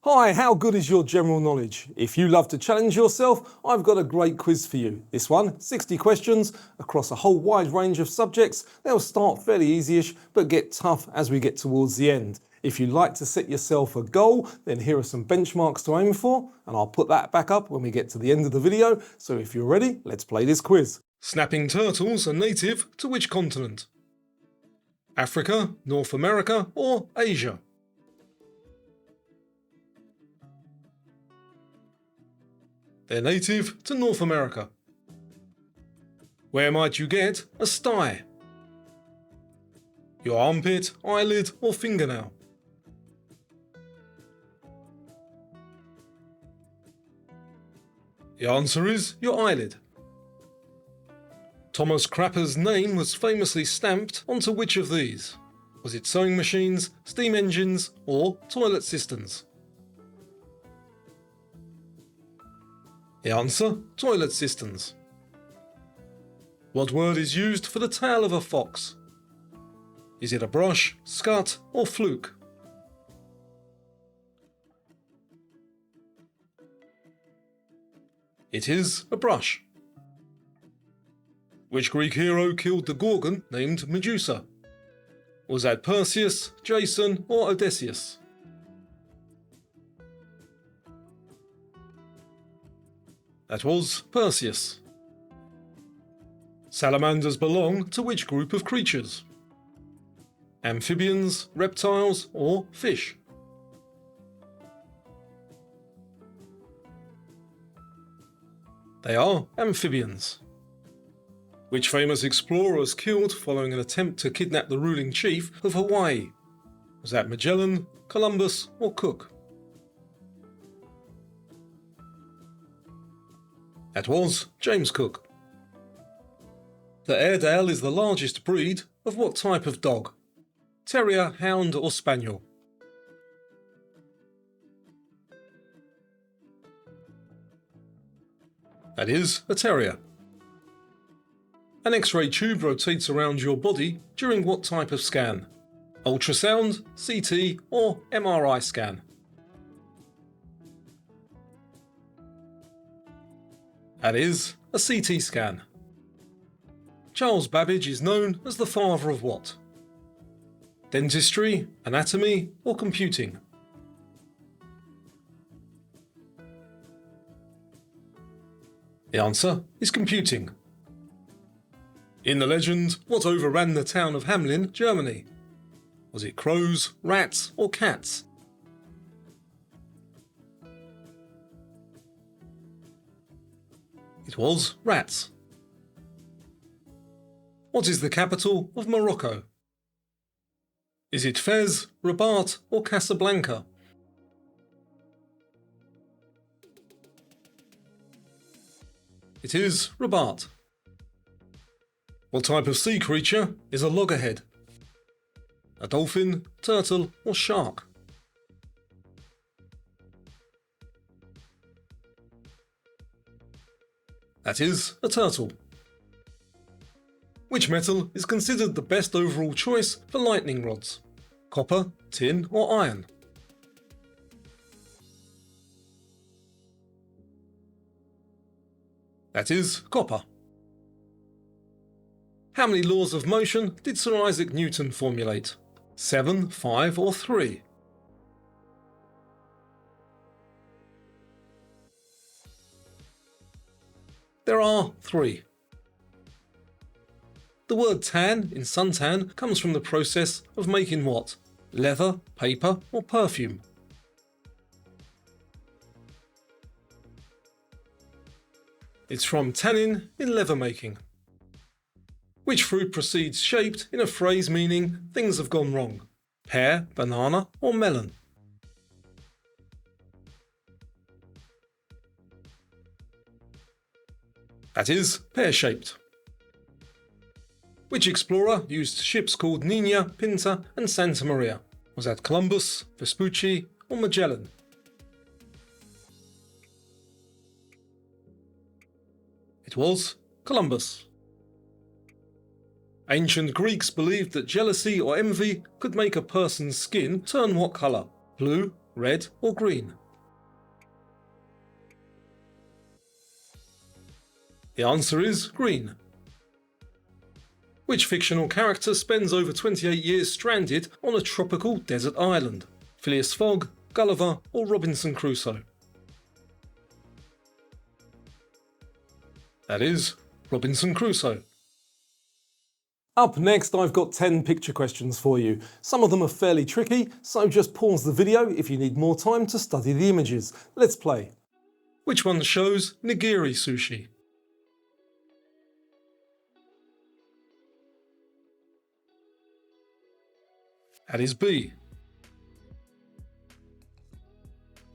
Hi, how good is your general knowledge? If you love to challenge yourself, I've got a great quiz for you. This one, 60 questions across a whole wide range of subjects. They'll start fairly easy-ish, but get tough as we get towards the end. If you'd like to set yourself a goal, then here are some benchmarks to aim for, and I'll put that back up when we get to the end of the video. So if you're ready, let's play this quiz. Snapping turtles are native to which continent? Africa, North America, or Asia? They're native to North America. Where might you get a sty? Your armpit, eyelid, or fingernail? The answer is your eyelid. Thomas Crapper's name was famously stamped onto which of these? Was it sewing machines, steam engines, or toilet cisterns? The answer, toilet cisterns. What word is used for the tail of a fox? Is it a brush, scut, or fluke? It is a brush. Which Greek hero killed the Gorgon named Medusa? Was that Perseus, Jason, or Odysseus? That was Perseus. Salamanders belong to which group of creatures? Amphibians, reptiles, or fish? They are amphibians. Which famous explorer was killed following an attempt to kidnap the ruling chief of Hawaii? Was that Magellan, Columbus, or Cook? That was James Cook. The Airedale is the largest breed of what type of dog? Terrier, Hound, or Spaniel? That is a terrier. An X-ray tube rotates around your body during what type of scan? Ultrasound, CT, or MRI scan? That is a CT scan. Charles Babbage is known as the father of what? Dentistry, anatomy, or computing? The answer is computing. In the legend, what overran the town of Hamelin, Germany? Was it crows, rats, or cats? It was rats. What is the capital of Morocco? Is it Fez, Rabat, or Casablanca? It is Rabat. What type of sea creature is a loggerhead? A dolphin, turtle, or shark? That is a turtle. Which metal is considered the best overall choice for lightning rods? Copper, tin, or iron? That is copper. How many laws of motion did Sir Isaac Newton formulate? 7, 5, or 3? There are 3. The word tan in suntan comes from the process of making what? Leather, paper, or perfume? It's from tannin in leather making. Which fruit proceeds shaped in a phrase meaning things have gone wrong? Pear, banana, or melon? That is pear-shaped. Which explorer used ships called Nina, Pinta, and Santa Maria? Was that Columbus, Vespucci, or Magellan? It was Columbus. Ancient Greeks believed that jealousy or envy could make a person's skin turn what colour? Blue, red or green? The answer is green. Which fictional character spends over 28 years stranded on a tropical desert island? Phileas Fogg, Gulliver or Robinson Crusoe? That is Robinson Crusoe. Up next, I've got 10 picture questions for you. Some of them are fairly tricky, so just pause the video if you need more time to study the images. Let's play. Which one shows nigiri sushi? That is B.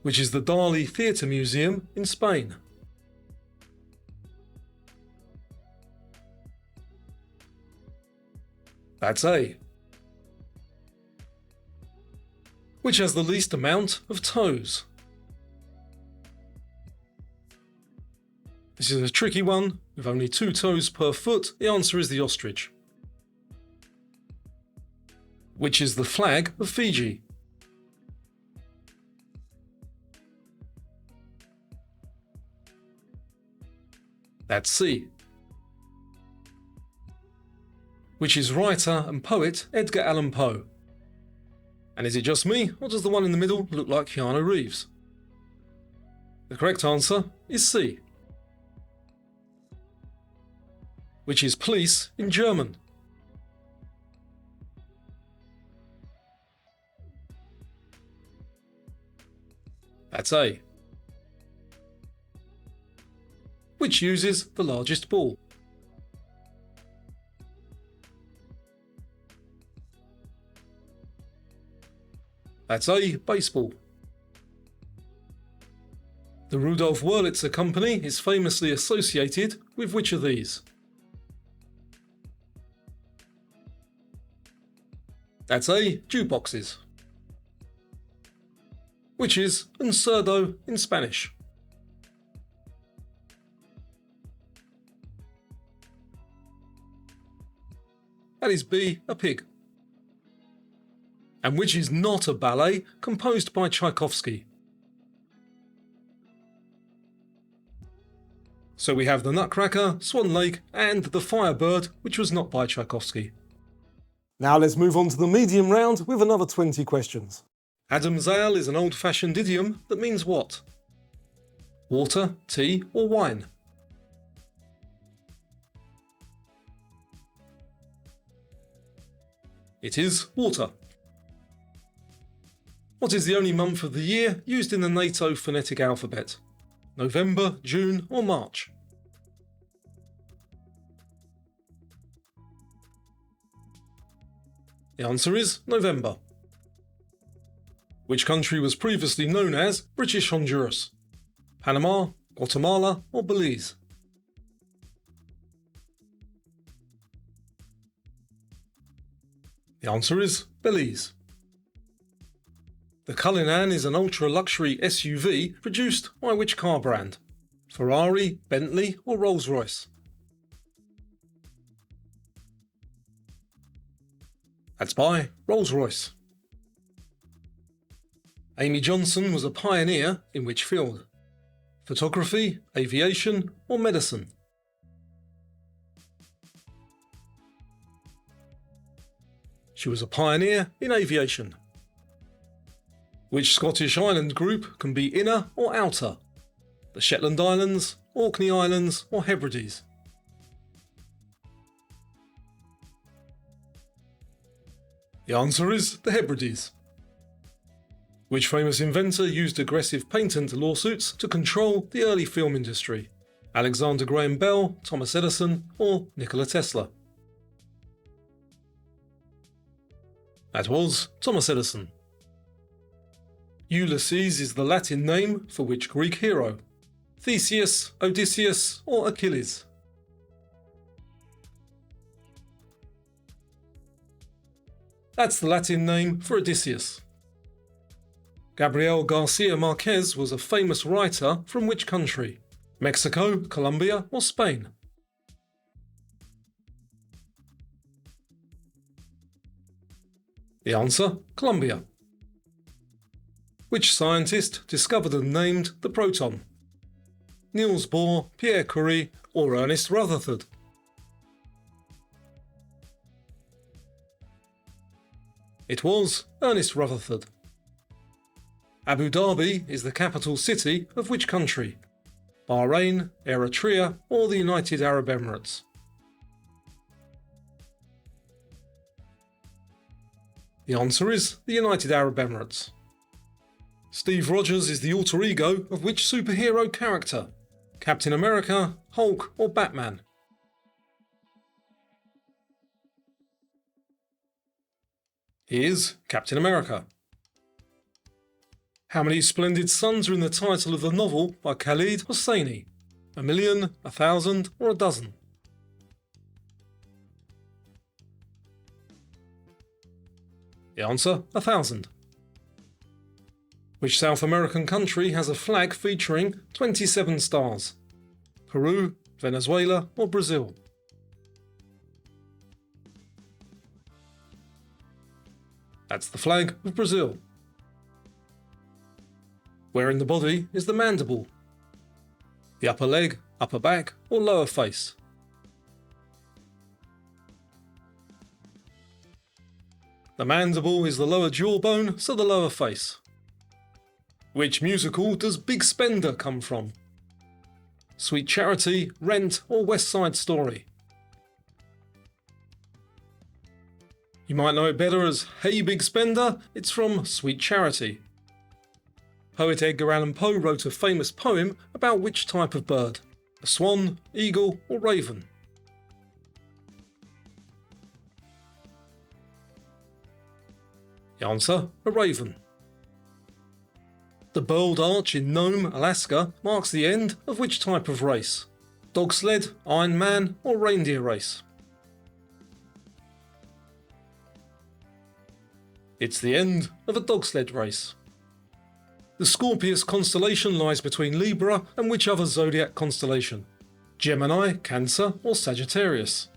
Which is the Dali Theatre Museum in Spain? That's A. Which has the least amount of toes? This is a tricky one, with only 2 toes per foot. The answer is the ostrich. Which is the flag of Fiji? That's C. Which is writer and poet Edgar Allan Poe? And is it just me, or does the one in the middle look like Keanu Reeves? The correct answer is C. Which is police in German? That's A. Which uses the largest ball? That's A. Baseball. The Rudolf Wurlitzer Company is famously associated with which of these? That's A. Jukeboxes. Which is un cerdo in Spanish? That is B. A pig. And which is not a ballet composed by Tchaikovsky? So we have the Nutcracker, Swan Lake and the Firebird, which was not by Tchaikovsky. Now let's move on to the medium round with another 20 questions. Adam's ale is an old-fashioned idiom that means what? Water, tea or wine? It is water. What is the only month of the year used in the NATO phonetic alphabet? November, June or March? The answer is November. Which country was previously known as British Honduras? Panama, Guatemala or Belize? The answer is Belize. The Cullinan is an ultra-luxury SUV produced by which car brand? Ferrari, Bentley or Rolls-Royce? That's by Rolls-Royce. Amy Johnson was a pioneer in which field? Photography, aviation or medicine? She was a pioneer in aviation. Which Scottish island group can be inner or outer? The Shetland Islands, Orkney Islands or Hebrides? The answer is the Hebrides. Which famous inventor used aggressive patent lawsuits to control the early film industry? Alexander Graham Bell, Thomas Edison or Nikola Tesla? That was Thomas Edison. Ulysses is the Latin name for which Greek hero? Theseus, Odysseus or Achilles? That's the Latin name for Odysseus. Gabriel Garcia Marquez was a famous writer from which country? Mexico, Colombia or Spain? The answer, Colombia. Which scientist discovered and named the proton? Niels Bohr, Pierre Curie, or Ernest Rutherford? It was Ernest Rutherford. Abu Dhabi is the capital city of which country? Bahrain, Eritrea, or the United Arab Emirates? The answer is the United Arab Emirates. Steve Rogers is the alter ego of which superhero character? Captain America, Hulk, or Batman? He is Captain America. How many splendid suns are in the title of the novel by Khaled Hosseini? 1,000,000, 1,000, or a dozen? The answer, 1,000. Which South American country has a flag featuring 27 stars? Peru, Venezuela, or Brazil? That's the flag of Brazil. Where in the body is the mandible? The upper leg, upper back, or lower face? The mandible is the lower jawbone, so the lower face. Which musical does Big Spender come from? Sweet Charity, Rent, or West Side Story? You might know it better as Hey Big Spender, it's from Sweet Charity. Poet Edgar Allan Poe wrote a famous poem about which type of bird? A swan, eagle, or raven? The answer, a raven. The Burled Arch in Nome, Alaska marks the end of which type of race? Dog sled, Iron Man, or reindeer race? It's the end of a dog sled race. The Scorpius constellation lies between Libra and which other zodiac constellation? Gemini, Cancer, or Sagittarius?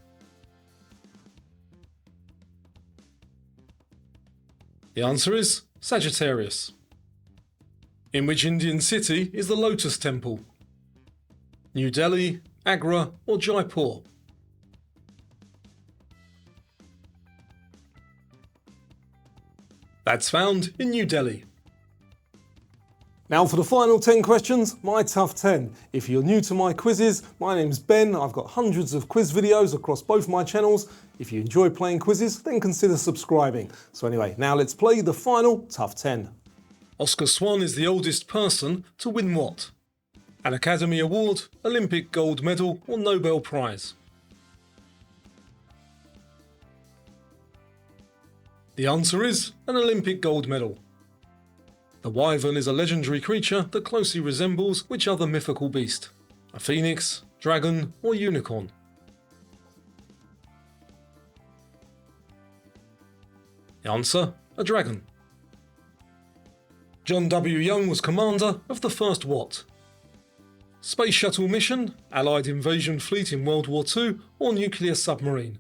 The answer is Sagittarius. In which Indian city is the Lotus Temple? New Delhi, Agra, or Jaipur? That's found in New Delhi. Now for the final 10 questions, my tough 10. If you're new to my quizzes, my name's Ben. I've got hundreds of quiz videos across both my channels. If you enjoy playing quizzes, then consider subscribing. So anyway, now let's play the final tough 10. Oscar Swan is the oldest person to win what? An Academy Award, Olympic gold medal, or Nobel Prize? The answer is an Olympic gold medal. The wyvern is a legendary creature that closely resembles which other mythical beast? A phoenix, dragon, or unicorn? The answer, a dragon. John W. Young was commander of the first what? Space shuttle mission, Allied invasion fleet in World War II, or nuclear submarine?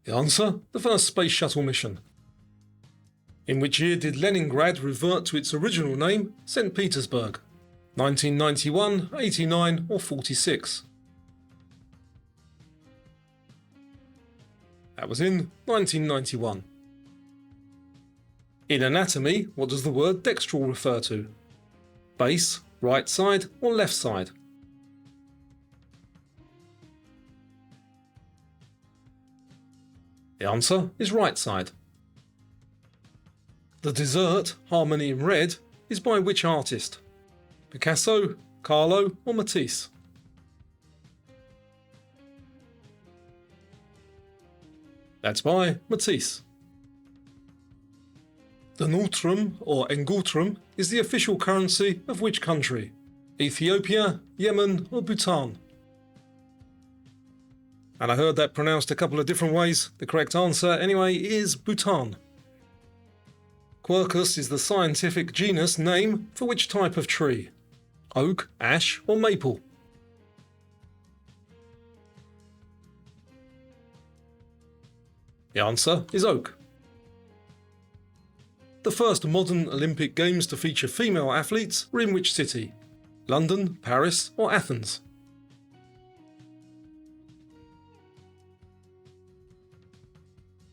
The answer, the first space shuttle mission. In which year did Leningrad revert to its original name, St. Petersburg? 1991, 89, or 46? That was in 1991. In anatomy, what does the word dextral refer to? Base, right side, or left side? The answer is right side. The dessert, Harmony in Red, is by which artist? Picasso, Carlo, or Matisse? That's by Matisse. The Ngultrum, or Ngultrum, is the official currency of which country? Ethiopia, Yemen, or Bhutan? And I heard that pronounced a couple of different ways. The correct answer, anyway, is Bhutan. Quercus is the scientific genus name for which type of tree? Oak, ash, or maple? The answer is oak. The first modern Olympic Games to feature female athletes were in which city? London, Paris, or Athens?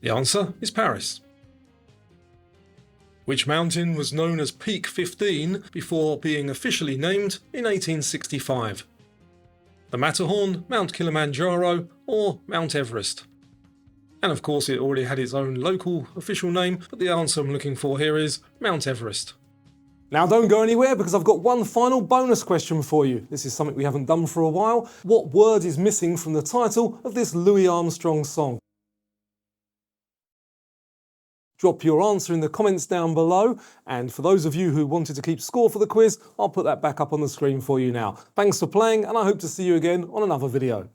The answer is Paris. Which mountain was known as Peak 15 before being officially named in 1865? The Matterhorn, Mount Kilimanjaro, or Mount Everest? And of course it already had its own local official name, but the answer I'm looking for here is Mount Everest. Now don't go anywhere because I've got one final bonus question for you. This is something we haven't done for a while. What word is missing from the title of this Louis Armstrong song? Drop your answer in the comments down below, and for those of you who wanted to keep score for the quiz, I'll put that back up on the screen for you now. Thanks for playing, and I hope to see you again on another video.